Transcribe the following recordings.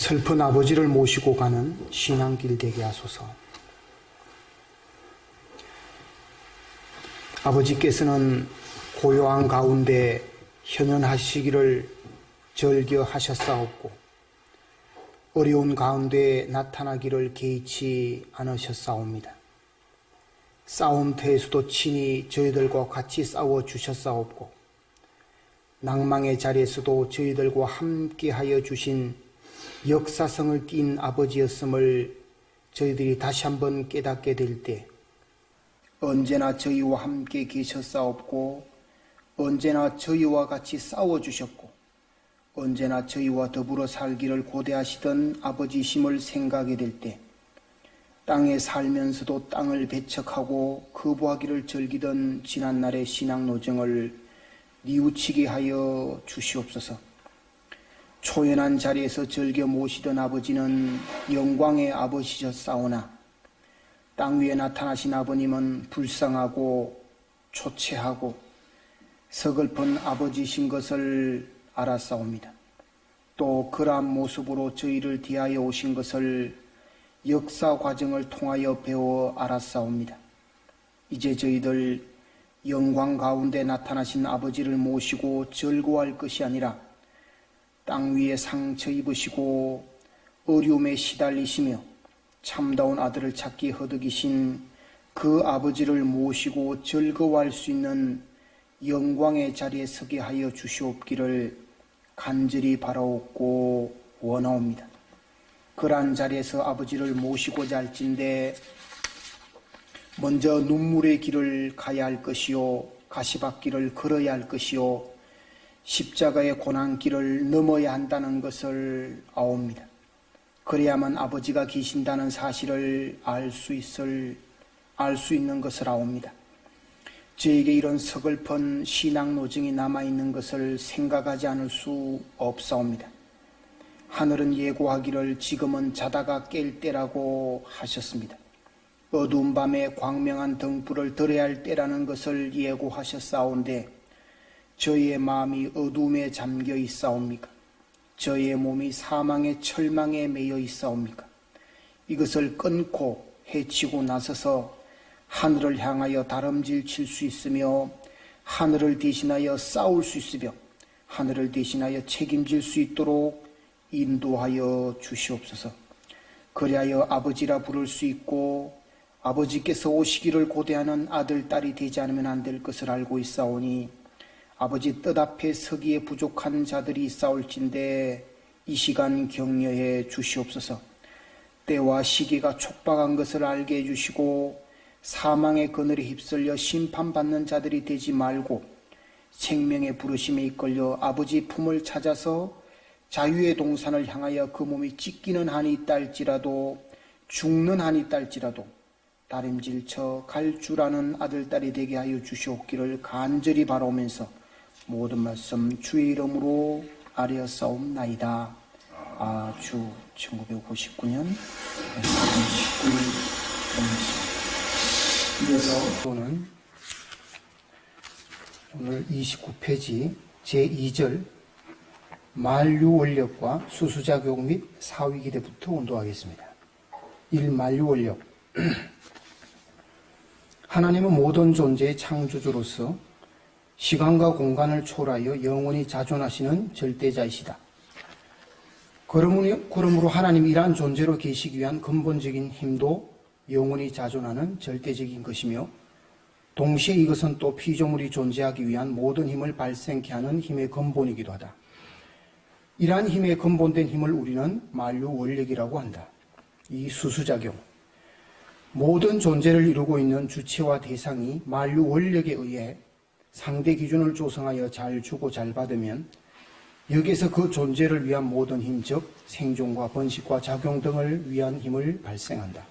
슬픈 아버지를 모시고 가는 신앙길 되게 하소서. 아버지께서는 고요한 가운데 현현하시기를 절겨하셨사옵고 어려운 가운데 나타나기를 개의치 않으셨사옵니다. 싸움터에서도 친히 저희들과 같이 싸워주셨사옵고 낭망의 자리에서도 저희들과 함께하여 주신 역사성을 띈 아버지였음을 저희들이 다시 한번 깨닫게 될 때 언제나 저희와 함께 계셨사옵고 언제나 저희와 같이 싸워주셨고 언제나 저희와 더불어 살기를 고대하시던 아버지심을 생각하게 될 때 땅에 살면서도 땅을 배척하고 거부하기를 즐기던 지난날의 신앙노정을 뉘우치게 하여 주시옵소서. 초연한 자리에서 즐겨 모시던 아버지는 영광의 아버지셨사오나 땅 위에 나타나신 아버님은 불쌍하고 초췌하고 서글픈 아버지신 것을 알았사옵니다. 또 그러한 모습으로 저희를 대하여 오신 것을 역사 과정을 통하여 배워 알았사옵니다. 이제 저희들 영광 가운데 나타나신 아버지를 모시고 즐거워할 것이 아니라 땅 위에 상처 입으시고 어려움에 시달리시며 참다운 아들을 찾기 허덕이신 그 아버지를 모시고 즐거워할 수 있는 영광의 자리에 서게 하여 주시옵기를 간절히 바라옵고 원하옵니다. 그러한 자리에서 아버지를 모시고자 할진대 먼저 눈물의 길을 가야 할 것이요 가시밭길을 걸어야 할 것이요 십자가의 고난길을 넘어야 한다는 것을 아옵니다. 그래야만 아버지가 계신다는 사실을 알 수 있는 것을 아옵니다. 저에게 이런 서글픈 신앙 노정이 남아있는 것을 생각하지 않을 수 없사옵니다. 하늘은 예고하기를 지금은 자다가 깰 때라고 하셨습니다. 어두운 밤에 광명한 등불을 들어야 할 때라는 것을 예고하셨사온데 저희의 마음이 어두움에 잠겨 있사옵니까? 저희의 몸이 사망의 철망에 매여 있사옵니까? 이것을 끊고 해치고 나서서 하늘을 향하여 다름질 칠 수 있으며 하늘을 대신하여 싸울 수 있으며 하늘을 대신하여 책임질 수 있도록 인도하여 주시옵소서. 그리하여 아버지라 부를 수 있고 아버지께서 오시기를 고대하는 아들, 딸이 되지 않으면 안 될 것을 알고 있사오니 아버지 뜻 앞에 서기에 부족한 자들이 있사올진대 이 시간 격려해 주시옵소서. 때와 시기가 촉박한 것을 알게 해주시고 사망의 그늘에 휩쓸려 심판받는 자들이 되지 말고 생명의 부르심에 이끌려 아버지 품을 찾아서 자유의 동산을 향하여 그 몸이 찢기는 한이 있다 할지라도 죽는 한이 있다 할지라도 다림질쳐 갈 줄 아는 아들, 딸이 되게 하여 주시옵기를 간절히 바라오면서 모든 말씀 주의 이름으로 아뢰었사옵나이다. 아주 1959년 19일 이어서 또는 오늘 29페이지 제2절 만류원력과 수수작용 및 사위기대부터 온도하겠습니다. 1. 만류원력 하나님은 모든 존재의 창조주로서 시간과 공간을 초월하여 영원히 자존하시는 절대자이시다. 그러므로 하나님이 이러한 존재로 계시기 위한 근본적인 힘도 영원히 자존하는 절대적인 것이며 동시에 이것은 또 피조물이 존재하기 위한 모든 힘을 발생케 하는 힘의 근본이기도 하다. 이러한 힘의 근본된 힘을 우리는 만류원력이라고 한다. 이 수수작용 모든 존재를 이루고 있는 주체와 대상이 만류원력에 의해 상대 기준을 조성하여 잘 주고 잘 받으면 여기에서 그 존재를 위한 모든 힘, 즉 생존과 번식과 작용 등을 위한 힘을 발생한다.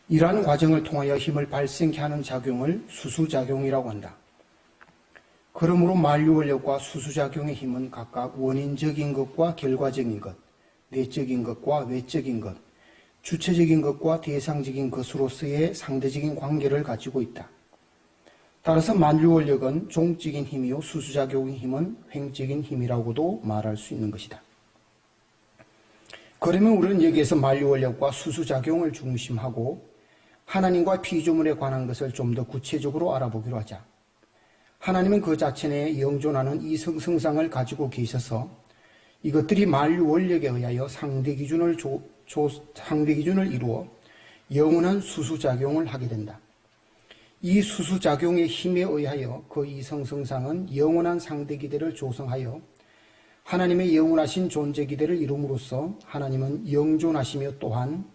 이러한 과정을 통하여 힘을 발생케 하는 작용을 수수작용이라고 한다. 그러므로 만류원력과 수수작용의 힘은 각각 원인적인 것과 결과적인 것, 내적인 것과 외적인 것, 주체적인 것과 대상적인 것으로서의 상대적인 관계를 가지고 있다. 따라서 만류원력은 종적인 힘이요 수수작용의 힘은 횡적인 힘이라고도 말할 수 있는 것이다. 그러면 우리는 여기에서 만유원력과 수수작용을 중심하고 하나님과 피조물에 관한 것을 좀 더 구체적으로 알아보기로 하자. 하나님은 그 자체 내에 영존하는 이성성상을 가지고 계셔서 이것들이 만유원력에 의하여 상대 기준을 이루어 영원한 수수작용을 하게 된다. 이 수수작용의 힘에 의하여 그 이성성상은 영원한 상대기대를 조성하여 하나님의 영원하신 존재기대를 이룸으로써 하나님은 영존하시며 또한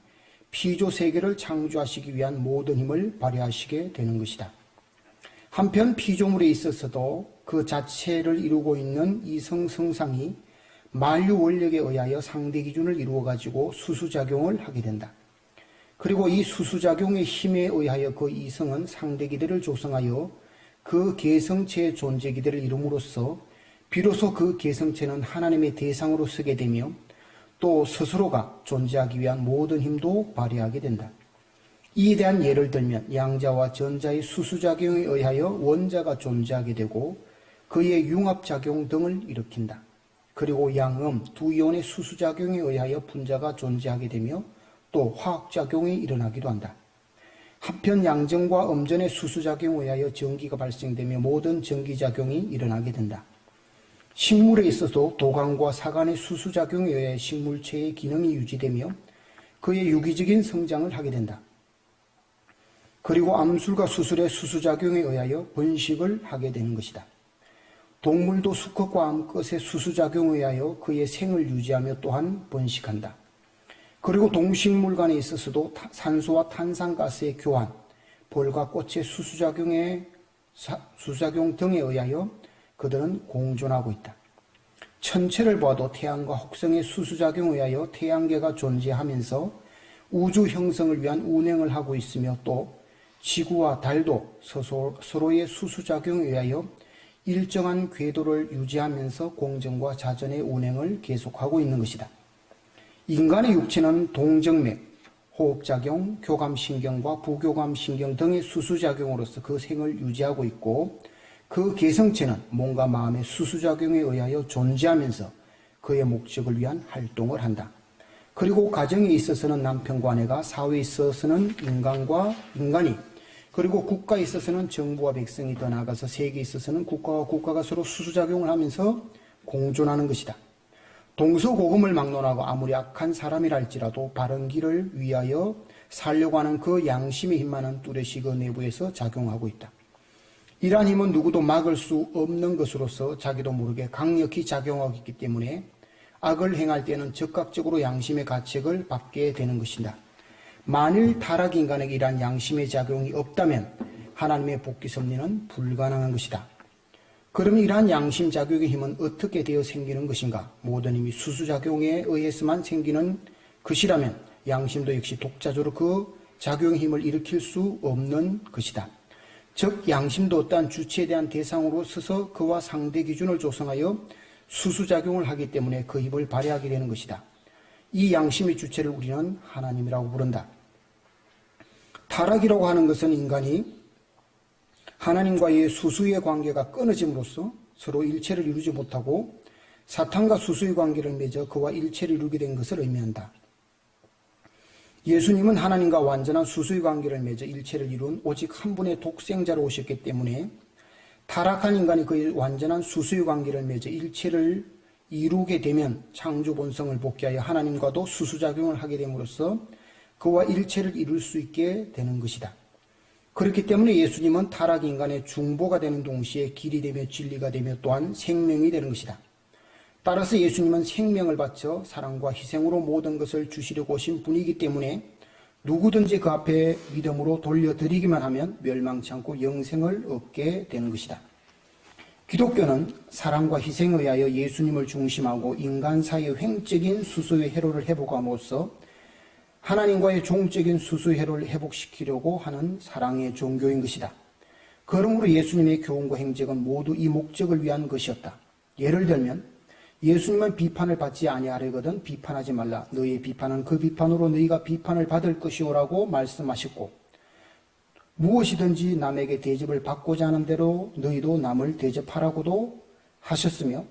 피조세계를 창조하시기 위한 모든 힘을 발휘하시게 되는 것이다. 한편 피조물에 있어서도 그 자체를 이루고 있는 이성성상이 만유원력에 의하여 상대기준을 이루어가지고 수수작용을 하게 된다. 그리고 이 수수작용의 힘에 의하여 그 이성은 상대기대를 조성하여 그 개성체의 존재기대를 이룸으로써 비로소 그 개성체는 하나님의 대상으로 서게 되며 또 스스로가 존재하기 위한 모든 힘도 발휘하게 된다. 이에 대한 예를 들면 양자와 전자의 수수작용에 의하여 원자가 존재하게 되고 그의 융합작용 등을 일으킨다. 그리고 양음 두 이온의 수수작용에 의하여 분자가 존재하게 되며 또 화학작용이 일어나기도 한다. 한편 양전과 음전의 수수작용에 의하여 전기가 발생되며 모든 전기작용이 일어나게 된다. 식물에 있어서 도간과 사간의 수수작용에 의해 식물체의 기능이 유지되며 그의 유기적인 성장을 하게 된다. 그리고 암술과 수술의 수수작용에 의하여 번식을 하게 되는 것이다. 동물도 수컷과 암컷의 수수작용에 의하여 그의 생을 유지하며 또한 번식한다. 그리고 동식물 간에 있어서도 산소와 탄산가스의 교환, 벌과 꽃의 수수작용 등에 의하여 그들은 공존하고 있다. 천체를 봐도 태양과 혹성의 수수작용에 의하여 태양계가 존재하면서 우주 형성을 위한 운행을 하고 있으며 또 지구와 달도 서로의 수수작용에 의하여 일정한 궤도를 유지하면서 공전과 자전의 운행을 계속하고 있는 것이다. 인간의 육체는 동정맥, 호흡작용, 교감신경과 부교감신경 등의 수수작용으로서 그 생을 유지하고 있고 그 개성체는 몸과 마음의 수수작용에 의하여 존재하면서 그의 목적을 위한 활동을 한다. 그리고 가정에 있어서는 남편과 아내가, 사회에 있어서는 인간이, 그리고 국가에 있어서는 정부와 백성이, 더 나아가서 세계에 있어서는 국가와 국가가 서로 수수작용을 하면서 공존하는 것이다. 동서고금을 막론하고 아무리 악한 사람이랄지라도 바른 길을 위하여 살려고 하는 그 양심의 힘만은 뚜렷이 그 내부에서 작용하고 있다. 이러한 힘은 누구도 막을 수 없는 것으로서 자기도 모르게 강력히 작용하고 있기 때문에 악을 행할 때는 즉각적으로 양심의 가책을 받게 되는 것이다. 만일 타락인간에게 이러한 양심의 작용이 없다면 하나님의 복귀 섭리는 불가능한 것이다. 그러면 이러한 양심작용의 힘은 어떻게 되어 생기는 것인가? 모든 힘이 수수작용에 의해서만 생기는 것이라면 양심도 역시 독자적으로 그 작용의 힘을 일으킬 수 없는 것이다. 즉 양심도 어떠한 주체에 대한 대상으로 서서 그와 상대 기준을 조성하여 수수작용을 하기 때문에 그 힘을 발휘하게 되는 것이다. 이 양심의 주체를 우리는 하나님이라고 부른다. 타락이라고 하는 것은 인간이 하나님과의 수수의 관계가 끊어짐으로써 서로 일체를 이루지 못하고 사탄과 수수의 관계를 맺어 그와 일체를 이루게 된 것을 의미한다. 예수님은 하나님과 완전한 수수의 관계를 맺어 일체를 이룬 오직 한 분의 독생자로 오셨기 때문에 타락한 인간이 그의 완전한 수수의 관계를 맺어 일체를 이루게 되면 창조 본성을 복귀하여 하나님과도 수수작용을 하게 됨으로써 그와 일체를 이룰 수 있게 되는 것이다. 그렇기 때문에 예수님은 타락 인간의 중보가 되는 동시에 길이 되며 진리가 되며 또한 생명이 되는 것이다. 따라서 예수님은 생명을 바쳐 사랑과 희생으로 모든 것을 주시려고 오신 분이기 때문에 누구든지 그 앞에 믿음으로 돌려드리기만 하면 멸망치 않고 영생을 얻게 되는 것이다. 기독교는 사랑과 희생에 의하여 예수님을 중심하고 인간 사이의 횡적인 수수의 회로를 회복함으로써 하나님과의 종적인 수수의 회로를 회복시키려고 하는 사랑의 종교인 것이다. 그러므로 예수님의 교훈과 행적은 모두 이 목적을 위한 것이었다. 예를 들면 예수님은 비판을 받지 아니하려거든 비판하지 말라. 너희의 비판은 그 비판으로 너희가 비판을 받을 것이오라고 말씀하셨고 무엇이든지 남에게 대접을 받고자 하는 대로 너희도 남을 대접하라고도 하셨으며